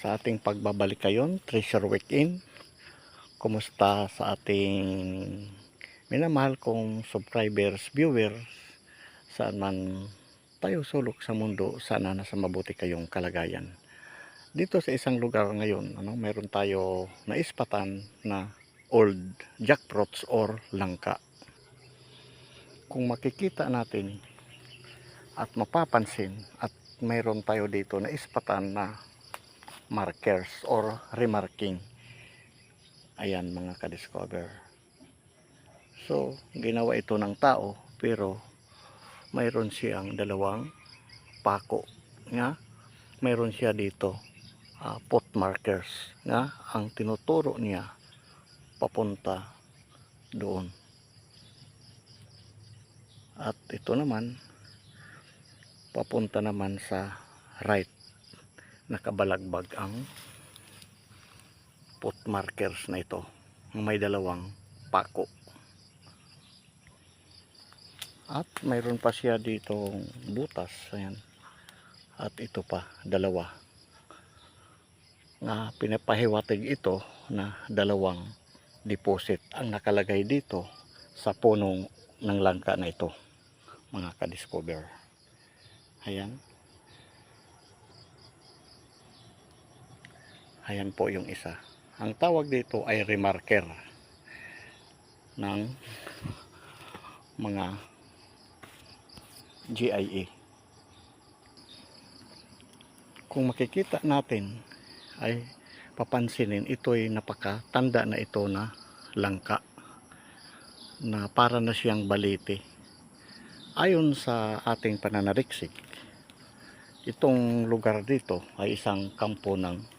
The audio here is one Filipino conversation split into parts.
sa ating pagbabalik ngayon, Treasure Weekend. Kumusta sa ating minamahal kong subscribers, viewers, saan man tayo sulok sa mundo, sana nasa mabuti kayong kalagayan. Dito sa isang lugar ngayon, meron tayo naispatan na old jackfruits or langka. Kung makikita natin at mapapansin at mayroon tayo dito naispatan na markers or remarking. Ayan mga ka-discover. So, ginawa ito ng tao pero mayroon siyang dalawang pako nga. Mayroon siya dito pot markers nga ang tinuturo niya papunta doon. At ito naman papunta naman sa right. Nakabalagbag ang pot markers na ito. May dalawang pako. At mayroon pa siya ditong butas. Ayan. At ito pa, dalawa. Na pinapahiwatig ito na dalawang deposit ang nakalagay dito sa punong ng langka na ito. Mga ka-discover. Ayan. Ayan po yung isa. Ang tawag dito ay remarker ng mga GIA. Kung makikita natin ay papansinin ito'y napakatanda na ito na langka na para na siyang balete. Ayon sa ating pananaliksik, itong lugar dito ay isang kampo ng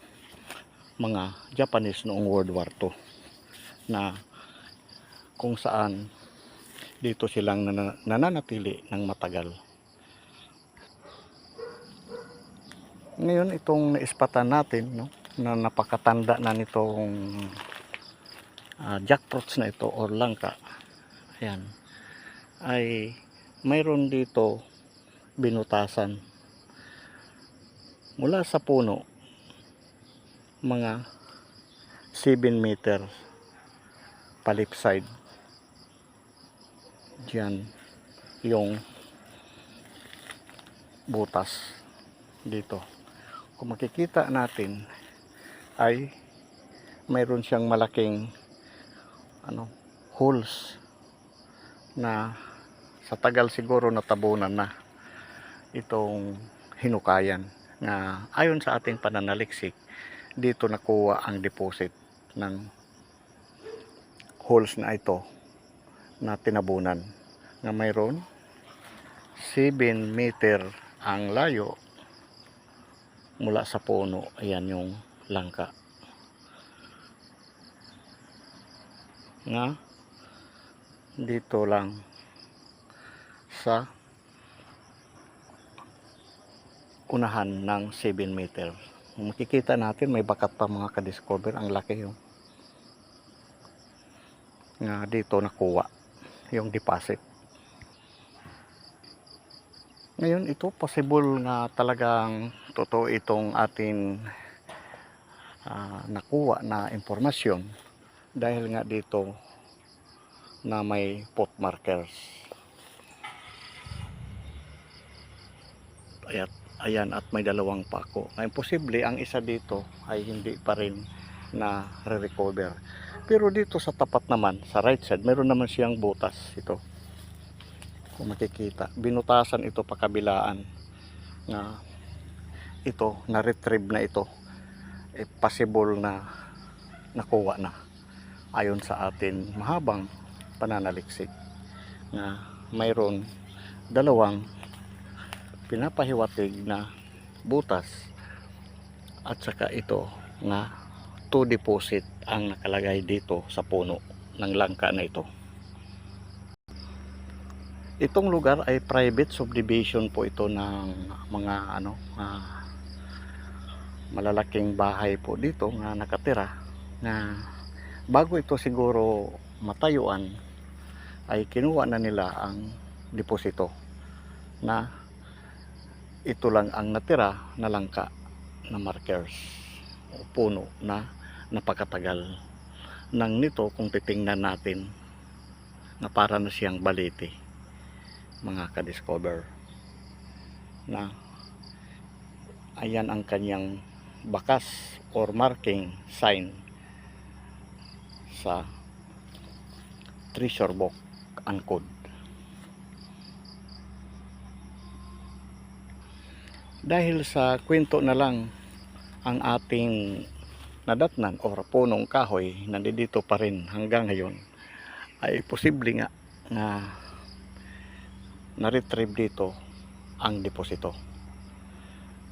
mga Japanese noong World War II na kung saan dito silang nananatili ng matagal. Ngayon itong naispatan natin na napakatanda na nitong jackfruits na ito or langka, ayan, ay mayroon dito binutasan mula sa puno mga 7 meter palipside. Diyan yung butas dito. Kung makikita natin ay mayroon siyang malaking holes na sa tagal siguro natabunan na itong hinukayan na ayon sa ating pananaliksik dito nakuha ang deposit ng holes na ito na tinabunan na mayroon 7 meter ang layo mula sa puno. Ayan yung langka nga dito lang sa unahan ng 7 meter. Makikita natin may bakat pa mga ka-discover. Ang laki yung nga dito nakuha yung deposit. Ngayon ito possible na talagang totoo itong ating nakuha na impormasyon dahil nga dito na may pot markers. Ayan, at may dalawang pako. Ngayon posible ang isa dito ay hindi pa rin na re-recover. Pero dito sa tapat naman, sa right side, meron naman siyang butas ito. Kung makikita, binutasan ito pakabilaan na ito, na-retrieve na ito. Possible na nakuha na ayon sa atin mahabang pananaliksik na mayroon dalawang pinapahiwatig na butas at saka ito nga to deposit ang nakalagay dito sa puno ng langka na ito. Itong lugar ay private subdivision po ito ng mga malalaking bahay po dito nga nakatira na bago ito siguro matayuan ay kinuha na nila ang deposito na ito lang ang natira na langka na markers. o puno na napakatagal nang nito kung titingnan natin na para na siyang balete, mga ka-discover, na ayan ang kanyang bakas or marking sign sa treasure book angkod. Dahil sa kwento na lang ang ating nadatnan or punong kahoy nandito pa rin hanggang ngayon, ay posible nga na na-retrieve dito ang deposito.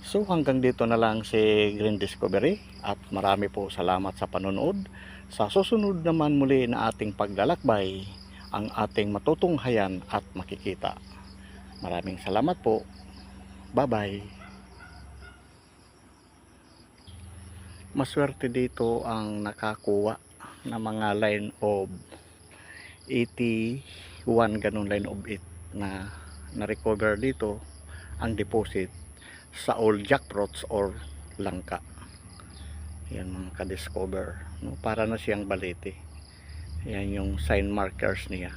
So hanggang dito na lang si Green Discovery at marami po salamat sa panonood. Sa susunod naman muli na ating paglalakbay, ang ating matutunghayan at makikita. Maraming salamat po. Bye-bye. Maswerte dito ang nakakuha na mga line of 81, ganun line of 8 na na-recover dito ang deposit sa old jackfruits or langka. Yan mga ka-discover, no? Para na siyang balete. Yan yung sign markers niya.